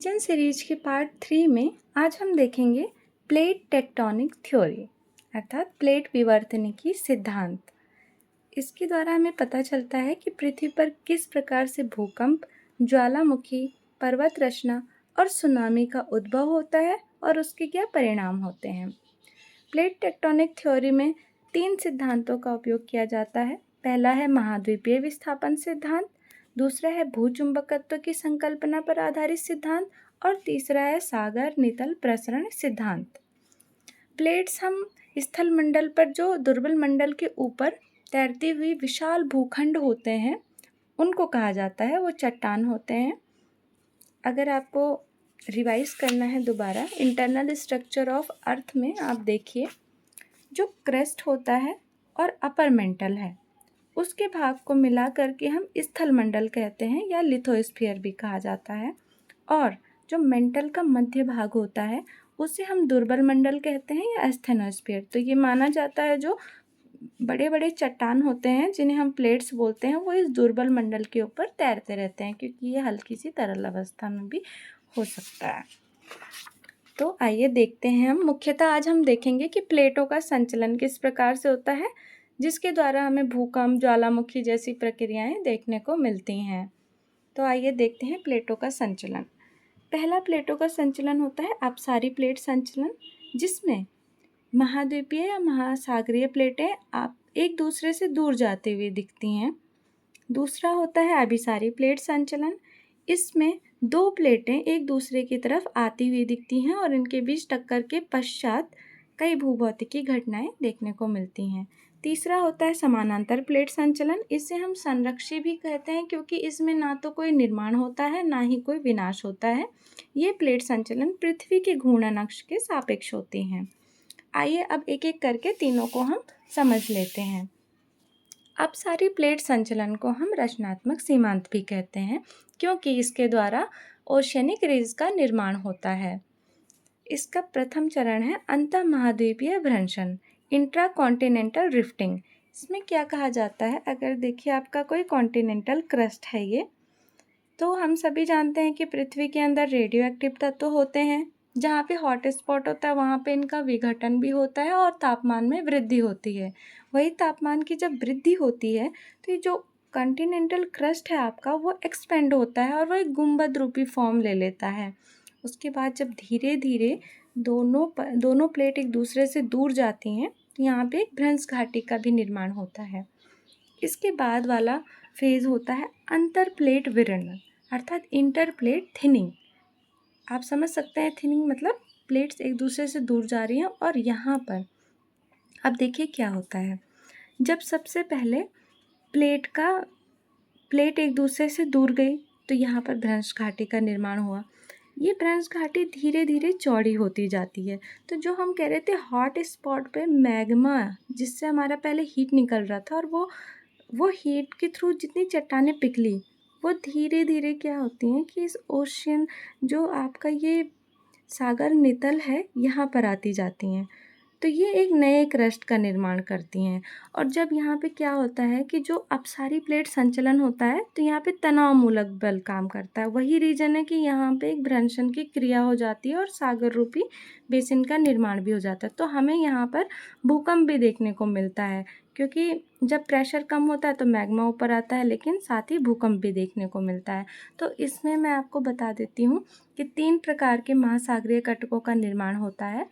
Reason series के part 3 में आज हम देखेंगे प्लेट टेक्टोनिक थ्योरी अर्थात प्लेट विवर्तनिकी सिद्धांत। इसके द्वारा हमें पता चलता है कि पृथ्वी पर किस प्रकार से भूकंप, ज्वालामुखी, पर्वत रचना और सुनामी का उद्भव होता है और उसके क्या परिणाम होते हैं। प्लेट टेक्टोनिक थ्योरी में 3 सिद्धांतों का उपयोग किया जाता है। पहला है महाद्वीपीय विस्थापन सिद्धांत, दूसरा है भूचुंबकत्व की संकल्पना पर आधारित सिद्धांत और तीसरा है सागर नितल प्रसरण सिद्धांत। प्लेट्स हम स्थल मंडल पर जो दुर्बल मंडल के ऊपर तैरती हुई विशाल भूखंड होते हैं उनको कहा जाता है, वो चट्टान होते हैं। अगर आपको रिवाइज करना है दोबारा, इंटरनल स्ट्रक्चर ऑफ अर्थ में आप देखिए, जो क्रस्ट होता है और अपर मेंटल है उसके भाग को मिला करके हम स्थल मंडल कहते हैं या लिथोस्फीयर भी कहा जाता है, और जो मेंटल का मध्य भाग होता है उसे हम दुर्बल मंडल कहते हैं या एस्थेनोस्फीयर। तो ये माना जाता है जो बड़े बड़े चट्टान होते हैं जिन्हें हम प्लेट्स बोलते हैं वो इस दुर्बल मंडल के ऊपर तैरते रहते हैं, क्योंकि ये हल्की सी तरल अवस्था में भी हो सकता है। तो आइए देखते हैं, हम मुख्यतः आज हम देखेंगे कि प्लेटों का संचलन किस प्रकार से होता है जिसके द्वारा हमें भूकंप, ज्वालामुखी जैसी प्रक्रियाएं देखने को मिलती हैं। तो आइए देखते हैं प्लेटों का संचलन। पहला प्लेटों का संचलन होता है अपसारी प्लेट संचलन, जिसमें महाद्वीपीय या महासागरीय प्लेटें आप एक दूसरे से दूर जाती हुई दिखती हैं। दूसरा होता है अभिसारी प्लेट संचलन, इसमें 2 प्लेटें एक दूसरे की तरफ आती हुई दिखती हैं और इनके बीच टक्कर के पश्चात कई भूभौतिकी घटनाएं देखने को मिलती हैं। तीसरा होता है समानांतर प्लेट संचलन, इसे हम संरक्षी भी कहते हैं क्योंकि इसमें ना तो कोई निर्माण होता है ना ही कोई विनाश होता है। ये प्लेट संचलन पृथ्वी के घूर्णन अक्ष के सापेक्ष होती हैं। आइए अब एक एक करके तीनों को हम समझ लेते हैं। अपसारी प्लेट संचलन को हम रचनात्मक सीमांत भी कहते हैं क्योंकि इसके द्वारा ओशियनिक रेज का निर्माण होता है। इसका प्रथम चरण है अंतर महाद्वीपीय भ्रंशन, इंट्रा कॉन्टिनेंटल रिफ्टिंग। इसमें क्या कहा जाता है, अगर देखिए आपका कोई कॉन्टिनेंटल क्रस्ट है ये, तो हम सभी जानते हैं कि पृथ्वी के अंदर रेडियो एक्टिव तत्व होते हैं। जहाँ पे हॉट स्पॉट होता है वहाँ पे इनका विघटन भी होता है और तापमान में वृद्धि होती है। वही तापमान की जब वृद्धि होती है तो ये जो कॉन्टिनेंटल क्रस्ट है आपका वो एक्सपेंड होता है और वो एक गुंबद रूपी फॉर्म ले लेता है। उसके बाद जब धीरे धीरे दोनों प्लेट एक दूसरे से दूर जाती हैं तो यहाँ पे एक भ्रंश घाटी का भी निर्माण होता है। इसके बाद वाला फेज होता है अंतर प्लेट विरणन अर्थात इंटर प्लेट थिनिंग। आप समझ सकते हैं, थिनिंग मतलब प्लेट्स एक दूसरे से दूर जा रही हैं। और यहाँ पर अब देखिए क्या होता है, जब सबसे पहले प्लेट एक दूसरे से दूर गई तो यहाँ पर भ्रंश घाटी का निर्माण हुआ। ये भ्रंश घाटी धीरे धीरे चौड़ी होती जाती है। तो जो हम कह रहे थे हॉट स्पॉट पे मैग्मा जिससे हमारा पहले हीट निकल रहा था और वो हीट के थ्रू जितनी चट्टानें पिघली वो धीरे धीरे क्या होती हैं कि इस ओशियन जो आपका ये सागर नितल है यहाँ पर आती जाती हैं। तो ये एक नए क्रस्ट का निर्माण करती हैं। और जब यहाँ पे क्या होता है कि जो अपसारी प्लेट संचलन होता है तो यहाँ पे तनाव मूलक बल काम करता है। वही रीजन है कि यहाँ पे एक भ्रंशन की क्रिया हो जाती है और सागर रूपी बेसिन का निर्माण भी हो जाता है। तो हमें यहाँ पर भूकंप भी देखने को मिलता है क्योंकि जब प्रेशर कम होता है तो मैग्मा ऊपर आता है, लेकिन साथ ही भूकंप भी देखने को मिलता है। तो इसमें मैं आपको बता देती हूँ कि 3 प्रकार के महासागरीय कटकों का निर्माण होता है,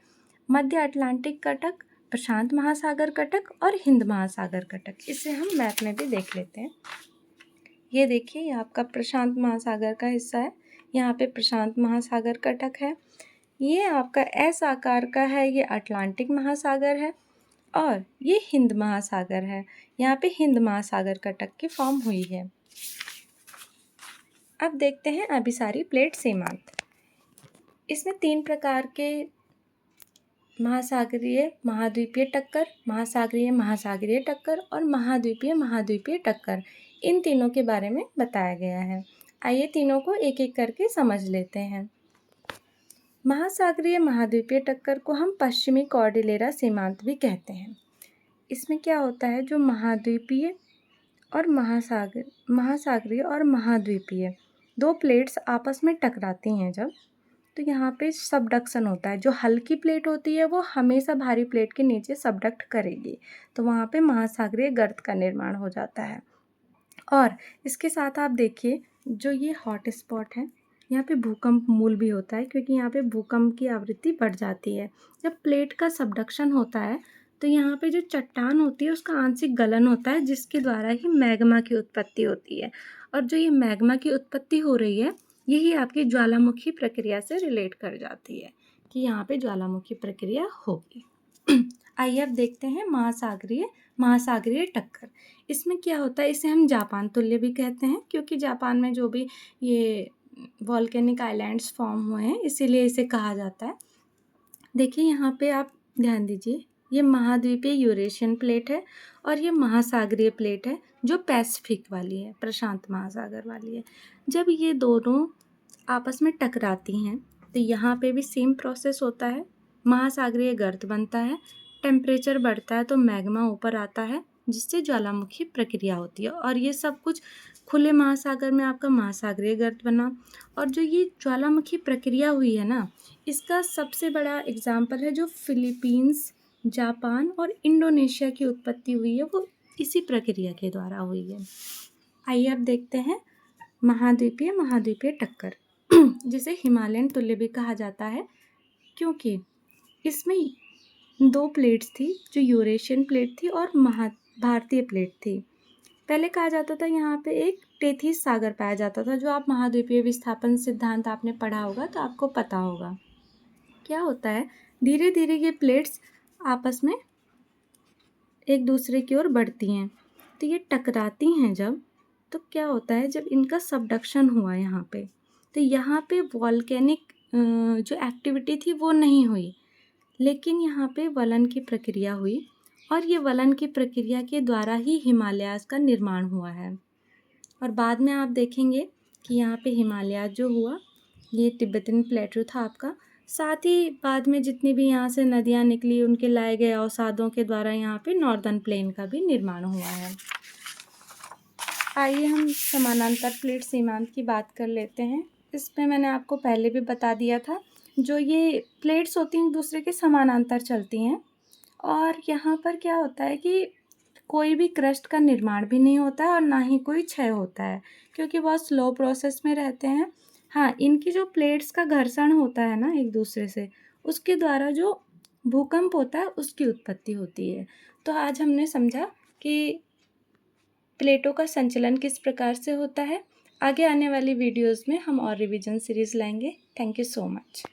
मध्य अटलांटिक कटक, प्रशांत महासागर कटक और हिंद महासागर कटक। इसे हम मैप में भी देख लेते हैं। ये देखिए, ये आपका प्रशांत महासागर का हिस्सा है, यहाँ पे प्रशांत महासागर कटक है। ये आपका एस आकार का है, ये अटलांटिक महासागर है और ये हिंद महासागर है, यहाँ पे हिंद महासागर कटक की फॉर्म हुई है। अब देखते हैं अभिसारी प्लेट सीमांत। इसमें 3 प्रकार के महासागरीय महाद्वीपीय टक्कर, महासागरीय महासागरीय टक्कर और महाद्वीपीय टक्कर, इन तीनों के बारे में बताया गया है। आइए तीनों को एक एक करके समझ लेते हैं। महासागरीय महाद्वीपीय टक्कर को हम पश्चिमी कॉर्डिलेरा सीमांत भी कहते हैं। इसमें क्या होता है, जो महाद्वीपीय और महासागरीय और महाद्वीपीय दो प्लेट्स आपस में टकराती हैं जब, तो यहाँ पे सबडक्शन होता है। जो हल्की प्लेट होती है वो हमेशा भारी प्लेट के नीचे सबडक्ट करेगी, तो वहाँ पे महासागरीय गर्त का निर्माण हो जाता है। और इसके साथ आप देखिए जो ये हॉट स्पॉट है, यहाँ पे भूकंप मूल भी होता है, क्योंकि यहाँ पे भूकंप की आवृत्ति बढ़ जाती है। जब प्लेट का सबडक्शन होता है तो यहाँ पे जो चट्टान होती है उसका आंशिक गलन होता है, जिसके द्वारा ही मैग्मा की उत्पत्ति होती है। और जो ये मैग्मा की उत्पत्ति हो रही है, यही आपकी ज्वालामुखी प्रक्रिया से रिलेट कर जाती है कि यहाँ पे ज्वालामुखी प्रक्रिया होगी। आइए अब देखते हैं महासागरीय टक्कर। इसमें क्या होता है, इसे हम जापान तुल्य भी कहते हैं, क्योंकि जापान में जो भी ये वॉल्केनिक आइलैंड्स फॉर्म हुए हैं इसीलिए इसे कहा जाता है। देखिए यहाँ पे आप ध्यान दीजिए, ये महाद्वीपीय यूरेशियन प्लेट है और ये महासागरीय प्लेट है जो पैसिफिक वाली है, प्रशांत महासागर वाली है। जब ये दोनों आपस में टकराती हैं तो यहाँ पे भी सेम प्रोसेस होता है, महासागरीय गर्त बनता है, टेम्परेचर बढ़ता है तो मैग्मा ऊपर आता है, जिससे ज्वालामुखी प्रक्रिया होती है। और ये सब कुछ खुले महासागर में आपका महासागरीय गर्त बना। और जो ये ज्वालामुखी प्रक्रिया हुई है ना, इसका सबसे बड़ा एग्जाम्पल है जो फिलीपींस, जापान और इंडोनेशिया की उत्पत्ति हुई है, वो इसी प्रक्रिया के द्वारा हुई है। आइए अब देखते हैं महाद्वीपीय टक्कर, जिसे हिमालयन तुल्य भी कहा जाता है, क्योंकि इसमें दो प्लेट्स थी, जो यूरेशियन प्लेट थी और भारतीय प्लेट थी। पहले कहा जाता था यहाँ पे एक टेथिस सागर पाया जाता था। जो आप महाद्वीपीय विस्थापन सिद्धांत आपने पढ़ा होगा तो आपको पता होगा क्या होता है, धीरे धीरे ये प्लेट्स आपस में एक दूसरे की ओर बढ़ती हैं, तो ये टकराती हैं जब, तो क्या होता है, जब इनका सबडक्शन हुआ यहाँ पे, तो यहाँ पे वॉल्केनिक जो एक्टिविटी थी वो नहीं हुई, लेकिन यहाँ पे वलन की प्रक्रिया हुई और ये वलन की प्रक्रिया के द्वारा ही हिमालयाज़ का निर्माण हुआ है। और बाद में आप देखेंगे कि यहाँ पे हिमालयाज़ जो हुआ ये तिब्बतन प्लेटू था आपका। साथ ही बाद में जितनी भी यहाँ से नदियाँ निकली उनके लाए गए अवसादों के द्वारा यहाँ पे नॉर्दर्न प्लेन का भी निर्माण हुआ है। आइए हम समानांतर प्लेट सीमांत की बात कर लेते हैं। इसमें मैंने आपको पहले भी बता दिया था, जो ये प्लेट्स होती हैं एक दूसरे के समानांतर चलती हैं, और यहाँ पर क्या होता है कि कोई भी क्रस्ट का निर्माण भी नहीं होता है और ना ही कोई क्षय होता है, क्योंकि बहुत स्लो प्रोसेस में रहते हैं। हाँ, इनकी जो प्लेट्स का घर्षण होता है ना एक दूसरे से, उसके द्वारा जो भूकंप होता है उसकी उत्पत्ति होती है। तो आज हमने समझा कि प्लेटों का संचलन किस प्रकार से होता है। आगे आने वाली वीडियोज़ में हम और रिवीजन सीरीज़ लाएंगे। Thank you so much.